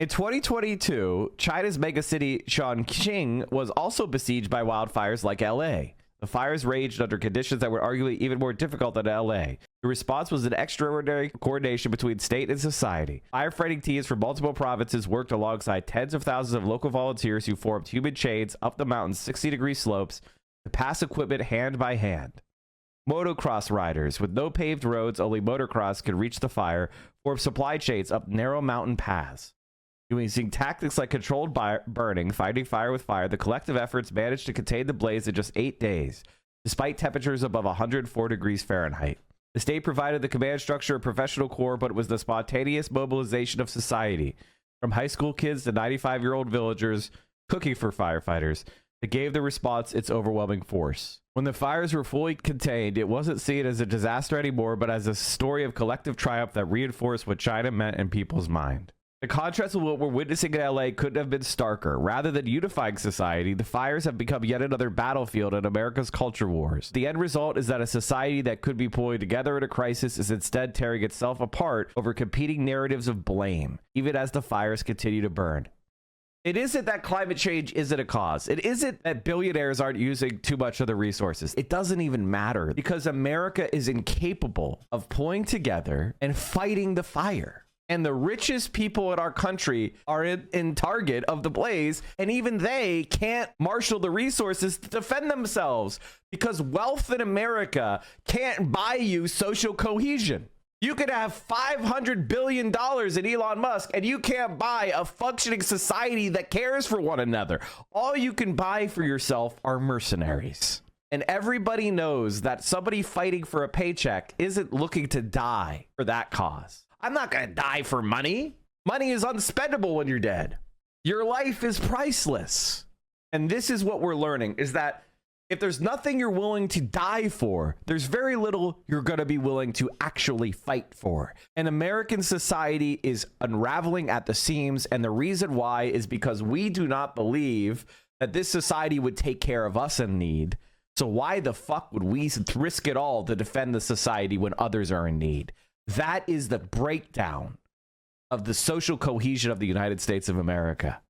In 2022, China's megacity Chongqing was also besieged by wildfires like LA. The fires raged under conditions that were arguably even more difficult than LA. The response was an extraordinary coordination between state and society. Firefighting teams from multiple provinces worked alongside tens of thousands of local volunteers who formed human chains up the mountain's 60-degree slopes to pass equipment hand by hand. Motocross riders with no paved roads, only motocross could reach the fire, formed supply chains up narrow mountain paths. Using tactics like controlled burning, fighting fire with fire, the collective efforts managed to contain the blaze in just 8 days, despite temperatures above 104 degrees Fahrenheit. The state provided the command structure and professional corps, but it was the spontaneous mobilization of society, from high school kids to 95-year-old villagers cooking for firefighters, that gave the response its overwhelming force. When the fires were fully contained, it wasn't seen as a disaster anymore, but as a story of collective triumph that reinforced what China meant in people's mind. The contrast of what we're witnessing in LA couldn't have been starker. Rather than unifying society, the fires have become yet another battlefield in America's culture wars. The end result is that a society that could be pulling together in a crisis is instead tearing itself apart over competing narratives of blame, even as the fires continue to burn. It isn't that climate change isn't a cause. It isn't that billionaires aren't using too much of the resources. It doesn't even matter because America is incapable of pulling together and fighting the fire. And the richest people in our country are in target of the blaze, and even they can't marshal the resources to defend themselves because wealth in America can't buy you social cohesion. You could have $500 billion in Elon Musk, and you can't buy a functioning society that cares for one another. All you can buy for yourself are mercenaries. And everybody knows that somebody fighting for a paycheck isn't looking to die for that cause. I'm not going to die for money. Money is unspendable when you're dead. Your life is priceless. And this is what we're learning, is that if there's nothing you're willing to die for, there's very little you're going to be willing to actually fight for. And American society is unraveling at the seams. And the reason why is because we do not believe that this society would take care of us in need. So why the fuck would we risk it all to defend the society when others are in need? That is the breakdown of the social cohesion of the United States of America.